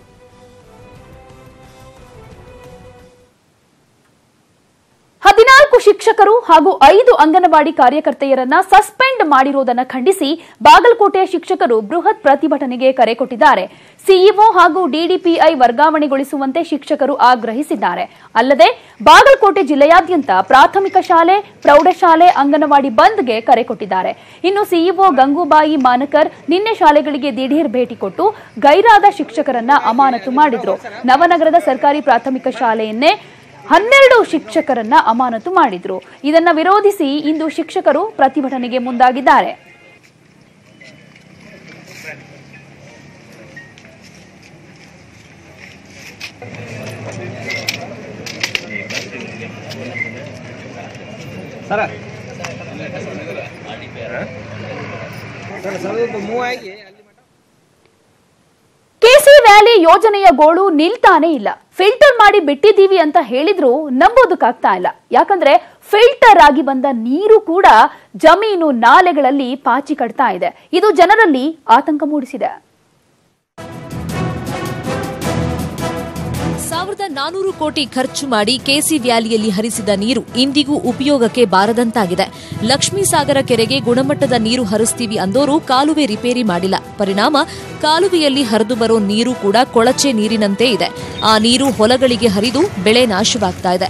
ಶಿಕ್ಷಕರು ಹಾಗೂ 5 ಅಂಗನವಾಡಿ ಕಾರ್ಯಕರ್ತೆಯರನ್ನ ಸಸ್ಪೆಂಡ್ ಮಾಡಿರುವುದನ್ನು ಖಂಡಿಸಿ ಬಾಗಲಕೋಟೆಯ ಶಿಕ್ಷಕರು ಬೃಹತ್ ಪ್ರತಿಭಟನೆಗೆ ಕರೆ ಕೊಟ್ಟಿದ್ದಾರೆ. ಸಿಇಒ ಹಾಗೂ ಡಿಡಿಪಿಐ ವರ್ಗಾವಣೆಗೊಳಿಸುವಂತೆ ಶಿಕ್ಷಕರು ಆಗ್ರಹಿಸಿದ್ದಾರೆ. ಅಲ್ಲದೆ ಬಾಗಲಕೋಟೆ ಜಿಲ್ಲೆಯಾದ್ಯಂತ ಪ್ರಾಥಮಿಕ ಶಾಲೆ, ಪ್ರೌಢಶಾಲೆ, ಅಂಗನವಾಡಿ ಬಂದ್ಗೆ ಕರೆ ಕೊಟ್ಟಿದ್ದಾರೆ. ಇನ್ನು ಸಿಇಒ ಗಂಗೂಬಾಯಿ ಮಾನಕರ್ ನಿನ್ನೆ ಶಾಲೆಗಳಿಗೆ ದಿಢೀರ್ ಭೇಟಿ ಕೊಟ್ಟು ಗೈರಾದ ಶಿಕ್ಷಕರನ್ನ ಅಮಾನತು ಮಾಡಿದ್ರು. ನವನಗರದ ಸರ್ಕಾರಿ ಪ್ರಾಥಮಿಕ ಶಾಲೆಯನ್ನೇ 12 ಶಿಕ್ಷಕರನ್ನ ಅಮಾನತು ಮಾಡಿದ್ರು. ಇದನ್ನ ವಿರೋಧಿಸಿ ಇಂದು ಶಿಕ್ಷಕರು ಪ್ರತಿಭಟನೆಗೆ ಮುಂದಾಗಿದ್ದಾರೆ. ಕೆಸಿ ವ್ಯಾಲಿ ಯೋಜನೆಯ ಗೋಳು ನಿಲ್ತಾನೇ ಇಲ್ಲ. ಫಿಲ್ಟರ್ ಮಾಡಿ ಬಿಟ್ಟಿದ್ದೀವಿ ಅಂತ ಹೇಳಿದ್ರು ನಂಬೋದಕ್ಕಾಗ್ತಾ ಇಲ್ಲ. ಯಾಕಂದ್ರೆ ಫಿಲ್ಟರ್ ಆಗಿ ಬಂದ ನೀರು ಕೂಡ ಜಮೀನು ನಾಲೆಗಳಲ್ಲಿ ಪಾಚಿ ಕಟ್ತಾ ಇದೆ. ಇದು ಜನರಲ್ಲಿ ಆತಂಕ ಮೂಡಿಸಿದೆ. 1400 ಕೋಟಿ ಖರ್ಚು ಮಾಡಿ ಕೆಸಿ ವ್ಯಾಲಿಯಲ್ಲಿ ಹರಿಸಿದ ನೀರು ಇಂದಿಗೂ ಉಪಯೋಗಕ್ಕೆ ಬಾರದಂತಾಗಿದೆ. ಲಕ್ಷ್ಮೀ ಸಾಗರ ಕೆರೆಗೆ ಗುಣಮಟ್ಟದ ನೀರು ಹರಿಸ್ತೀವಿ ಅಂದೋರು ಕಾಲುವೆ ರಿಪೇರಿ ಮಾಡಿಲ್ಲ. ಪರಿಣಾಮ ಕಾಲುವೆಯಲ್ಲಿ ಹರಿದು ಬರೋ ನೀರು ಕೂಡ ಕೊಳಚೆ ನೀರಿನಂತೆ ಇದೆ. ಆ ನೀರು ಹೊಲಗಳಿಗೆ ಹರಿದು ಬೆಳೆ ನಾಶವಾಗ್ತಾ ಇದೆ.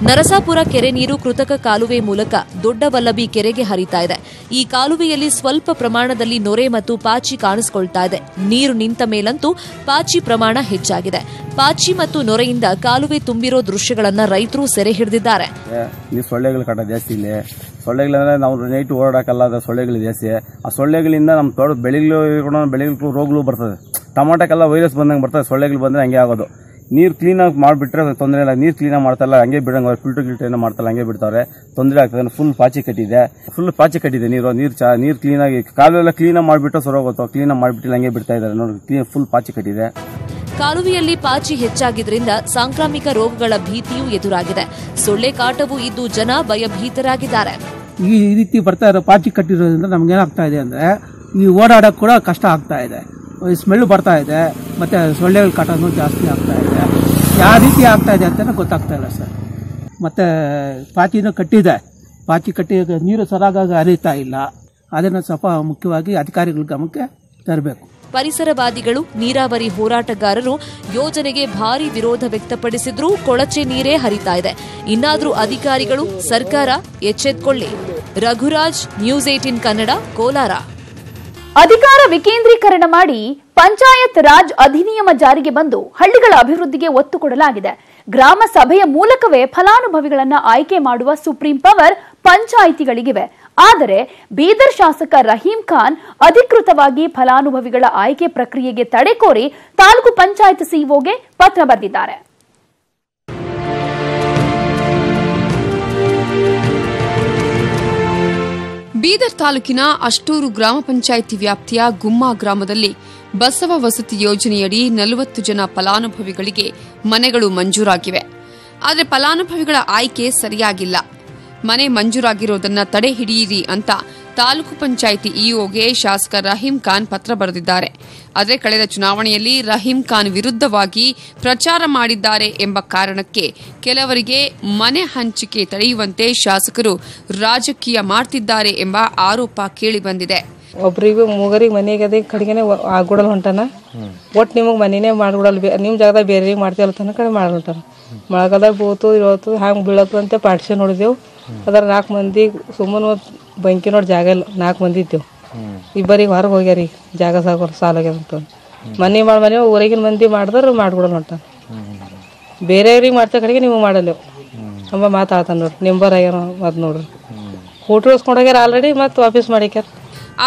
ನರಸಾಪುರ ಕೆರೆ ನೀರು ಕೃತಕ ಕಾಲುವೆ ಮೂಲಕ ದೊಡ್ಡವಲ್ಲಭಿ ಕೆರೆಗೆ ಹರಿತಾ ಇದೆ. ಈ ಕಾಲುವೆಯಲ್ಲಿ ಸ್ವಲ್ಪ ಪ್ರಮಾಣದಲ್ಲಿ ನೊರೆ ಮತ್ತು ಪಾಚಿ ಕಾಣಿಸಿಕೊಳ್ತಾ ಇದೆ. ನೀರು ನಿಂತ ಮೇಲಂತೂ ಪಾಚಿ ಪ್ರಮಾಣ ಹೆಚ್ಚಾಗಿದೆ. ಪಾಚಿ ಮತ್ತು ನೊರೆಯಿಂದ ಕಾಲುವೆ ತುಂಬಿರೋ ದೃಶ್ಯಗಳನ್ನು ರೈತರು ಸೆರೆ ಹಿಡಿದಿದ್ದಾರೆ. ಸೊಳ್ಳೆಗಳ ಕಾಟ ಜಾಸ್ತಿ ಇಲ್ಲಿ. ಸೊಳ್ಳೆಗಳಂದ್ರೆ ನಾವು ನೈಟ್ ಓಡಾಡಕ್ಕಲ್ಲ, ಸೊಳ್ಳೆಗಳು ಜಾಸ್ತಿ. ಆ ಸೊಳ್ಳೆಗಳಿಂದ ನಮ್ಮ ತೋಟ ಬೆಳೆಗಳಿಗೂ ರೋಗಗಳು ಬರ್ತದೆ. ಟೊಮಾಟೋಕ್ಕೆಲ್ಲ ವೈರಸ್ ಬಂದಂಗೆ ಬರ್ತದೆ. ಸೊಳ್ಳೆಗಳು ಬಂದ್ರೆ ಹಂಗೆ ಆಗೋದು. ನೀರು ಕ್ಲೀನಾಗಿ ಮಾಡಿಬಿಟ್ರೆ ತೊಂದರೆ ಇಲ್ಲ. ನೀರು ಕ್ಲೀನಾಗಿ ಮಾಡ್ತಾರಲ್ಲ, ಹಂಗೆ ಬಿಡಂಗ ಫಿಲ್ಟರ್ ಏನೋ ಮಾಡ್ತಾರಲ್ಲ, ಹಂಗೆ ಬಿಡ್ತಾರೆ, ತೊಂದರೆ ಆಗ್ತದೆ. ಫುಲ್ ಪಾಚಿ ಕಟ್ಟಿದೆ ನೀರು ಕ್ಲೀನಾಗಿ ಕಾಲೆಲ್ಲ ಕ್ಲೀನಾಗಿ ಮಾಡಿಬಿಟ್ಟು ಸೊರೋಗುತ್ತೋ. ಕ್ಲೀನಾಗಿ ಮಾಡಿಬಿಟ್ಟಿಲ್ಲ, ಹಂಗೆ ಬಿಡ್ತಾ ಇದ್ದಾರೆ ನೋಡಿ. ಫುಲ್ ಪಾಚಿ ಕಟ್ಟಿದೆ. ಕಾಲುವೆಯಲ್ಲಿ ಪಾಚಿ ಹೆಚ್ಚಾಗಿದ್ರಿಂದ ಸಾಂಕ್ರಾಮಿಕ ರೋಗಗಳ ಭೀತಿಯೂ ಎದುರಾಗಿದೆ. ಸೊಳ್ಳೆ ಕಾಟವೂ ಇದ್ದು ಜನ ಭಯಭೀತರಾಗಿದ್ದಾರೆ. ಈ ರೀತಿ ಬರ್ತಾ ಇರೋ ಪಾಚಿ ಕಟ್ಟಿರೋದ್ರಿಂದ ನಮ್ಗೇನಾಗ್ತಾ ಇದೆ ಅಂದ್ರೆ ಈ ಓಡಾಡಕ್ ಕೂಡ ಕಷ್ಟ ಆಗ್ತಾ ಇದೆ. ಸ್ಮೆಲ್ ಬರ್ತಾ ಇದೆ, ಮತ್ತೆ ಸೊಳ್ಳೆಗಳ ಕಾಟನೂ ಜಾಸ್ತಿ ಆಗ್ತಾ ಇದೆ. ಯಾವ ರೀತಿ ಆಗ್ತಾ ಇದೆ ಅಂತ ಗೊತ್ತಾಗ್ತಾ ಇಲ್ಲ ಸರ್. ಮತ್ತೆ ಪಾಚಿನೂ ಕಟ್ಟಿದೆ. ಪಾಚಿ ಕಟ್ಟಿ ನೀರು ಸರಾಗಾಗಿ ಹರಿತಾ ಇಲ್ಲ. ಅದನ್ನು ಸ್ವಲ್ಪ ಮುಖ್ಯವಾಗಿ ಅಧಿಕಾರಿಗಳ ಗಮನಕ್ಕೆ ತರಬೇಕು. ಪರಿಸರವಾದಿಗಳು, ನೀರಾವರಿ ಹೋರಾಟಗಾರರು ಯೋಜನೆಗೆ ಭಾರಿ ವಿರೋಧ ವ್ಯಕ್ತಪಡಿಸಿದ್ರೂ ಕೊಳಚೆ ನೀರೇ ಹರಿತಾ ಇದೆ. ಇನ್ನಾದ್ರೂ ಅಧಿಕಾರಿಗಳು, ಸರ್ಕಾರ ಎಚ್ಚೆತ್ತುಕೊಳ್ಳಿ. ರಘುರಾಜ್, ನ್ಯೂಸ್ 18 ಕನ್ನಡ, ಕೋಲಾರ. ಅಧಿಕಾರ ವಿಕೇಂದ್ರೀಕರಣ ಮಾಡಿ ಪಂಚಾಯತ್ ರಾಜ್ ಅಧಿನಿಯಮ ಜಾರಿಗೆ ಬಂದು ಹಳ್ಳಿಗಳ ಅಭಿವೃದ್ಧಿಗೆ ಒತ್ತು ಕೊಡಲಾಗಿದೆ. ಗ್ರಾಮ ಸಭೆಯ ಮೂಲಕವೇ ಫಲಾನುಭವಿಗಳನ್ನು ಆಯ್ಕೆ ಮಾಡುವ ಸುಪ್ರೀಂ ಪವರ್ ಪಂಚಾಯಿತಿಗಳಿಗಿವೆ. ಆದರೆ ಬೀದರ್ ಶಾಸಕ ರಹೀಂ ಖಾನ್ ಅಧಿಕೃತವಾಗಿ ಫಲಾನುಭವಿಗಳ ಆಯ್ಕೆ ಪ್ರಕ್ರಿಯೆಗೆ ತಡೆ ಕೋರಿ ತಾಲೂಕು ಪಂಚಾಯತ್ ಸಿಇಒಗೆ ಪತ್ರ ಬರೆದಿದ್ದಾರೆ. ಬೀದರ್ ತಾಲೂಕಿನ ಅಷ್ಟೂರು ಗ್ರಾಮ ಪಂಚಾಯಿತಿ ವ್ಯಾಪ್ತಿಯ ಗುಮ್ಮಾ ಗ್ರಾಮದಲ್ಲಿ ಬಸವ ವಸತಿ ಯೋಜನೆಯಡಿ 40 ಜನ ಫಲಾನುಭವಿಗಳಿಗೆ ಮನೆಗಳು ಮಂಜೂರಾಗಿವೆ. ಆದರೆ ಫಲಾನುಭವಿಗಳ ಆಯ್ಕೆ ಸರಿಯಾಗಿಲ್ಲ. ಮನೆ ಮಂಜೂರಾಗಿರೋದನ್ನ ತಡೆ ಹಿಡಿಯಿರಿ ಅಂತ ತಾಲೂಕು ಪಂಚಾಯಿತಿ ಇಒಗೆ ಶಾಸಕ ರಹೀಂ ಖಾನ್ ಪತ್ರ ಬರೆದಿದ್ದಾರೆ. ಆದರೆ ಕಳೆದ ಚುನಾವಣೆಯಲ್ಲಿ ರಹೀಂ ಖಾನ್ ವಿರುದ್ಧವಾಗಿ ಪ್ರಚಾರ ಮಾಡಿದ್ದಾರೆ ಎಂಬ ಕಾರಣಕ್ಕೆ ಕೆಲವರಿಗೆ ಮನೆ ಹಂಚಿಕೆ ತಡೆಯುವಂತೆ ಶಾಸಕರು ರಾಜಕೀಯ ಮಾಡ್ತಿದ್ದಾರೆ ಎಂಬ ಆರೋಪ ಕೇಳಿಬಂದಿದೆ. ಒಬ್ರಿಗೂ ಮೂಗರಿಗೆ ಮನೆಗೆ ಕಡೆಗೆ ಆಗ್ಬಿಡಲ್ ಹೊಂಟಾನ. ಒಟ್ಟು ನಿಮಗೆ ಮನೆನೇ ಮಾಡ್ಬಿಡಲ್, ನಿಮ್ಮ ಜಾಗದಾಗ ಬೇರೆ ಮಾಡ್ತೀವಲ್ಲ ತನಕ ಕಡೆ ಮಾಡ್ಬಿಟ್ಟಾನ. ಮಳೆಗಾಲದಾಗ ಬೋತು ಇರೋತು ಹಂಗೆ ಬೀಳತ್ತು ಅಂತ ಪಾಠಶಾಲೆ ನೋಡಿದೆವು. ಅದ್ರ 4 ಮಂದಿ ಸುಮ್ಮನೆ ಬಂಕಿ ನೋಡಿ ಜಾಗ ಇಲ್ಲ. 4 ಮಂದಿ ಇದ್ದೇವು. ಇಬ್ಬರಿಗೆ ಹೊರಗೆ ಹೋಗ್ಯಾರಿ ಜಾಗ ಸಾಲಾಗ್ಯದಂತ. ಮನೆ ಊರಾಗಿನ ಮಂದಿ ಮಾಡಿದ್ರೆ ಮಾಡ್ಬಿಡಲ್ ಹೊಂಟಾನ. ಬೇರೆಯವ್ರಿಗೆ ಮಾಡ್ತಾ ಕಡೆಗೆ ನೀವು ಮಾಡಲ್ಲೇವು ಅಂಬ ಮಾತಾಡ್ತಾನೆ ನೋಡ್ರಿ. ನಿಂಬರ್ ಆಗ್ಯಾರ ಮತ್ತು ನೋಡ್ರಿ ಫೋಟೋ ಇಸ್ಕೊಂಡೋಗ್ಯಾರ ಆಲ್ರೆಡಿ, ಮತ್ತು ವಾಪಸ್ ಮಾಡಿಕ್ಯಾರ.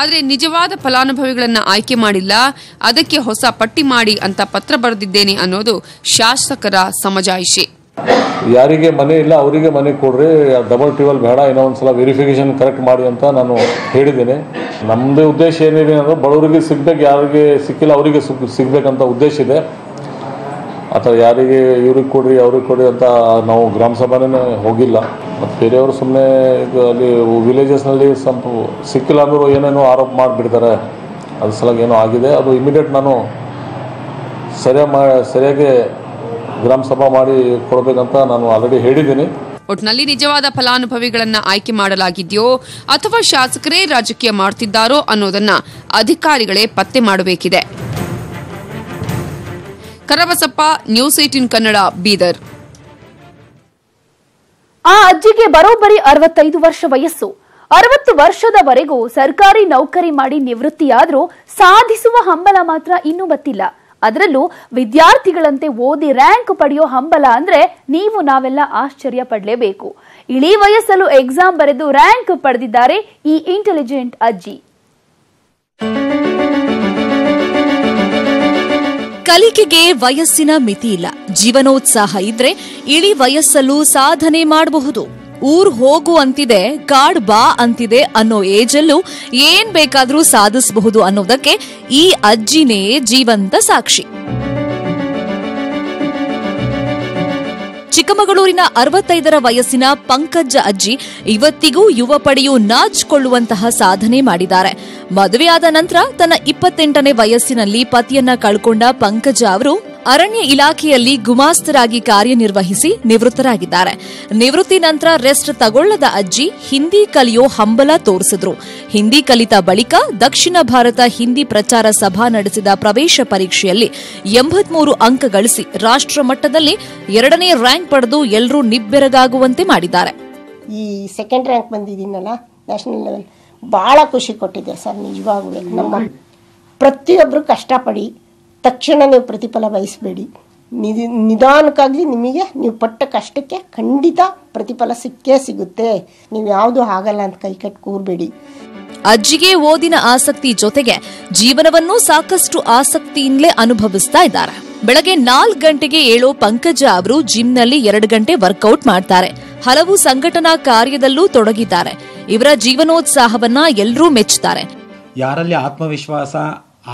ಆದರೆ ನಿಜವಾದ ಫಲಾನುಭವಿಗಳನ್ನ ಆಯ್ಕೆ ಮಾಡಿಲ್ಲ, ಅದಕ್ಕೆ ಹೊಸ ಪಟ್ಟಿ ಮಾಡಿ ಅಂತ ಪತ್ರ ಬರೆದಿದ್ದೇನೆ ಅನ್ನೋದು ಶಾಸಕರ ಸಮಜಾಯಿಷಿ. ಯಾರಿಗೆ ಮನೆ ಇಲ್ಲ ಅವರಿಗೆ ಮನೆ ಕೊಡ್ರಿ, ಡಬಲ್ ಟಿಬಲ್ ಬೇಡ, ಇನ್ನೂ ಒಂದ್ಸಲ ವೆರಿಫಿಕೇಶನ್ ಕರೆಕ್ಟ್ ಮಾಡಿ ಅಂತ ನಾನು ಹೇಳಿದ್ದೇನೆ. ನಮ್ಮದೇ ಉದ್ದೇಶ ಏನಿದೆ ಅಂದರೆ ಬಡವರಿಗೆ ಸಿಗ್ಬೇಕು, ಯಾರಿಗೆ ಸಿಕ್ಕಿಲ್ಲ ಅವರಿಗೆ ಸಿಗ್ಬೇಕಂತ ಉದ್ದೇಶ ಇದೆ. ಅಥವಾ ಯಾರಿಗೆ ಇವ್ರಿಗೆ ಕೊಡ್ರಿ ಅವ್ರಿಗೆ ಕೊಡ್ರಿ ಅಂತ ನಾವು ಗ್ರಾಮ ಸಭಾನೇ ಹೋಗಿಲ್ಲ. ಮತ್ತು ಬೇರೆಯವರು ಸುಮ್ಮನೆ ಅಲ್ಲಿ ವಿಲೇಜಸ್ನಲ್ಲಿ ಸ್ವಲ್ಪ ಸಿಕ್ಕಿಲ್ಲ ಅಂದರೂ ಏನೇನೋ ಆರೋಪ ಮಾಡಿಬಿಡ್ತಾರೆ. ಅದ್ರ ಸಲಾಗಿ ಏನೋ ಆಗಿದೆ, ಅದು ಇಮಿಡಿಯೇಟ್ ನಾನು ಸರಿಯಾಗಿ ಗ್ರಾಮ ಸಭಾ ಮಾಡಿ ಕೊಡಬೇಕಂತ ನಾನು ಆಲ್ರೆಡಿ ಹೇಳಿದ್ದೀನಿ. ಒಟ್ನಲ್ಲಿ ನಿಜವಾದ ಫಲಾನುಭವಿಗಳನ್ನ ಆಯ್ಕೆ ಮಾಡಲಾಗಿದೆಯೋ ಅಥವಾ ಶಾಸಕರೇ ರಾಜಕೀಯ ಮಾಡ್ತಿದ್ದಾರೋ ಅನ್ನೋದನ್ನ ಅಧಿಕಾರಿಗಳೇ ಪತ್ತೆ ಮಾಡಬೇಕಿದೆ. ಕರಬಸಪ್ಪ, ನ್ಯೂಸ್ 18 ಕನ್ನಡ, ಬೀದರ್. ಆ ಅಜ್ಜಿಗೆ ಬರೋಬ್ಬರಿ 65 ವರ್ಷ ವಯಸ್ಸು. 60 ವರ್ಷದವರೆಗೂ ಸರ್ಕಾರಿ ನೌಕರಿ ಮಾಡಿ ನಿವೃತ್ತಿಯಾದ್ರೂ ಸಾಧಿಸುವ ಹಂಬಲ ಮಾತ್ರ ಇನ್ನೂ ಗೊತ್ತಿಲ್ಲ. ಅದರಲ್ಲೂ ವಿದ್ಯಾರ್ಥಿಗಳಂತೆ ಓದಿ ರ್ಯಾಂಕ್ ಪಡೆಯೋ ಹಂಬಲ ಅಂದ್ರೆ ನೀವು ನಾವೆಲ್ಲ ಆಶ್ಚರ್ಯ ಪಡಲೇಬೇಕು. ಇಳಿ ವಯಸ್ಸಲ್ಲೂ ಎಕ್ಸಾಮ್ ಬರೆದು ರ್ಯಾಂಕ್ ಪಡೆದಿದ್ದಾರೆ ಈ ಇಂಟೆಲಿಜೆಂಟ್ ಅಜ್ಜಿ. ಕಲಿಕೆಗೆ ವಯಸ್ಸಿನ ಮಿತಿ ಇಲ್ಲ. ಜೀವನೋತ್ಸಾಹ ಇದ್ರೆ ಇಳಿ ವಯಸ್ಸಲ್ಲೂ ಸಾಧನೆ ಮಾಡಬಹುದು. ಊರ್ ಹೋಗು ಅಂತಿದೆ, ಕಾಡ್ ಬಾ ಅಂತಿದೆ ಅನ್ನೋ ಏಜಲ್ಲೂ ಏನ್ ಬೇಕಾದ್ರೂ ಸಾಧಿಸಬಹುದು ಅನ್ನೋದಕ್ಕೆ ಈ ಅಜ್ಜಿನೇ ಜೀವಂತ ಸಾಕ್ಷಿ. ಚಿಕ್ಕಮಗಳೂರಿನ 65 ವಯಸ್ಸಿನ ಪಂಕಜ ಅಜ್ಜಿ ಇವತ್ತಿಗೂ ಯುವ ಪಡೆಯು ನಾಚಿಕೊಳ್ಳುವಂತಹ ಸಾಧನೆ ಮಾಡಿದ್ದಾರೆ. ಮದುವೆಯಾದ ನಂತರ ತನ್ನ 28ನೇ ವಯಸ್ಸಿನಲ್ಲಿ ಪತಿಯನ್ನ ಕಳ್ಕೊಂಡ ಪಂಕಜ ಅವರು ಅರಣ್ಯ ಇಲಾಖೆಯಲ್ಲಿ ಗುಮಾಸ್ತರಾಗಿ ಕಾರ್ಯನಿರ್ವಹಿಸಿ ನಿವೃತ್ತರಾಗಿದ್ದಾರೆ. ನಿವೃತ್ತಿ ನಂತರ ರೆಸ್ಟ್ ತಗೊಳ್ಳದ ಅಜ್ಜಿ ಹಿಂದಿ ಕಲಿಯೋ ಹಂಬಲ ತೋರಿಸಿದ್ರು. ಹಿಂದಿ ಕಲಿತ ಬಳಿಕ ದಕ್ಷಿಣ ಭಾರತ ಹಿಂದಿ ಪ್ರಚಾರ ಸಭಾ ನಡೆಸಿದ ಪ್ರವೇಶ ಪರೀಕ್ಷೆಯಲ್ಲಿ 83 ಅಂಕ ಗಳಿಸಿ ರಾಷ್ಟ್ರ ಮಟ್ಟದಲ್ಲಿ 2ನೇ ರ್ಯಾಂಕ್ ಪಡೆದು ಎಲ್ಲರೂ ನಿಬ್ಬೆರಗಾಗುವಂತೆ ಮಾಡಿದ್ದಾರೆ. ಈ ಸೆಕೆಂಡ್ ರ್ಯಾಂಕ್ ಬಂದಿದ್ದೀನಲ್ಲ ನ್ಯಾಷನಲ್ ಲೆವೆಲ್, ಭಾಳ ಖುಷಿ ಕೊಟ್ಟಿದೆ ಸರ್. ನಿಜವಾಗ್ಲೂ ನಮ್ಮ ಪ್ರತಿಯೊಬ್ಬರು ಕಷ್ಟಪಡಿ, ತಕ್ಷಣ ನೀವು ಪ್ರತಿಫಲ ಬಯಸಬೇಡಿ. ನಿಧಾನಕ್ಕಾಗಲಿ ನಿಮಗೆ ನೀವು ಪಟ್ಟ ಕಷ್ಟಕ್ಕೆ ಖಂಡಿತ ಪ್ರತಿಫಲ ಸಿಕ್ಕೇ ಸಿಗುತ್ತೆ. ನೀವು ಯಾವುದು ಆಗಲ್ಲ ಅಂತ ಕೈಕಟ್ಟಿ ಕೂರಬೇಡಿ. ಅಜ್ಜಿಗೆ ಓದಿನ ಆಸಕ್ತಿ ಜೊತೆಗೆ ಜೀವನವನ್ನು ಸಾಕಷ್ಟು ಆಸಕ್ತಿಯಿಂದಲೇ ಅನುಭವಿಸ್ತಾ ಇದ್ದಾರೆ. ಬೆಳಗ್ಗೆ 4 ಗಂಟೆಗೆ ಏಳೋ ಪಂಕಜ ಅವರು ಜಿಮ್ನಲ್ಲಿ 2 ಗಂಟೆ ವರ್ಕೌಟ್ ಮಾಡ್ತಾರೆ. ಹಲವು ಸಂಘಟನಾ ಕಾರ್ಯದಲ್ಲೂ ತೊಡಗಿದ್ದಾರೆ. ಇವರ ಜೀವನೋತ್ಸಾಹವನ್ನ ಎಲ್ಲರೂ ಮೆಚ್ಚುತ್ತಾರೆ. ಯಾರಲ್ಲಿ ಆತ್ಮವಿಶ್ವಾಸ,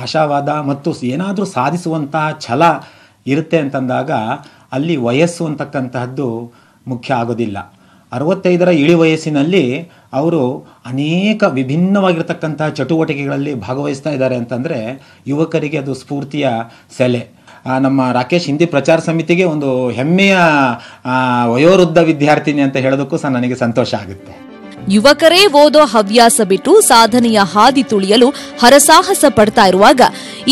ಆಶಾವಾದ ಮತ್ತು ಏನಾದರೂ ಸಾಧಿಸುವಂತಹ ಛಲ ಇರುತ್ತೆ ಅಂತಂದಾಗ ಅಲ್ಲಿ ವಯಸ್ಸು ಅಂತಕ್ಕಂತಹದ್ದು ಮುಖ್ಯ ಆಗೋದಿಲ್ಲ. 65ರ ಇಳಿ ವಯಸ್ಸಿನಲ್ಲಿ ಅವರು ಅನೇಕ ವಿಭಿನ್ನವಾಗಿರ್ತಕ್ಕಂತಹ ಚಟುವಟಿಕೆಗಳಲ್ಲಿ ಭಾಗವಹಿಸ್ತಾ ಇದ್ದಾರೆ ಅಂತಂದರೆ ಯುವಕರಿಗೆ ಅದು ಸ್ಫೂರ್ತಿಯ ಸೆಲೆ. ನಮ್ಮ ರಾಕೇಶ್ ಹಿಂದಿ ಪ್ರಚಾರ ಸಮಿತಿಗೆ ಒಂದು ಹೆಮ್ಮೆಯ ವಯೋವೃದ್ಧ ವಿದ್ಯಾರ್ಥಿನಿ ಅಂತ ಹೇಳೋದಕ್ಕೂ ಸಹ ನನಗೆ ಸಂತೋಷ ಆಗುತ್ತೆ. ಯುವಕರೇ ಓದೋ ಹವ್ಯಾಸ ಬಿಟ್ಟು ಸಾಧನೆಯ ಹಾದಿ ತುಳಿಯಲು ಹರಸಾಹಸ ಪಡ್ತಾ ಇರುವಾಗ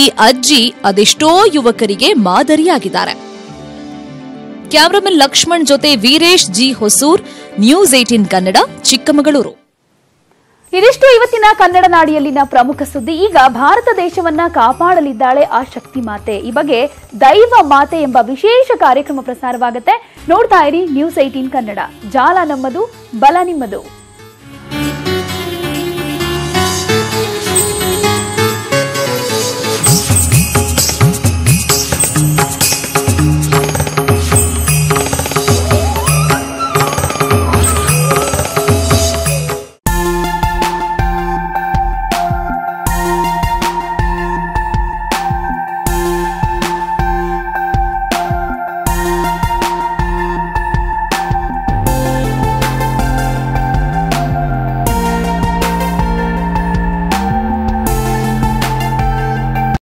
ಈ ಅಜ್ಜಿ ಅದೆಷ್ಟೋ ಯುವಕರಿಗೆ ಮಾದರಿಯಾಗಿದ್ದಾರೆ. ಕ್ಯಾಮರಾಮನ್ ಲಕ್ಷ್ಮಣ್ ಜೊತೆ ವೀರೇಶ್ ಜಿ ಹೊಸೂರ್, ನ್ಯೂಸ್ 18 ಕನ್ನಡ, ಚಿಕ್ಕಮಗಳೂರು. ಇದಿಷ್ಟು ಇವತ್ತಿನ ಕನ್ನಡ ನಾಡಿಯಲ್ಲಿನ ಪ್ರಮುಖ ಸುದ್ದಿ. ಈಗ ಭಾರತ ದೇಶವನ್ನ ಕಾಪಾಡಲಿದ್ದಾಳೆ ಆ ಶಕ್ತಿ ಮಾತೆ. ಈ ಬಗ್ಗೆ ದೈವ ಮಾತೆ ಎಂಬ ವಿಶೇಷ ಕಾರ್ಯಕ್ರಮ ಪ್ರಸಾರವಾಗುತ್ತೆ. ನೋಡ್ತಾ ಇರಿ ನ್ಯೂಸ್ 18 ಕನ್ನಡ. ಜಾಲ ನಮ್ಮದು, ಬಲ ನಿಮ್ಮದು.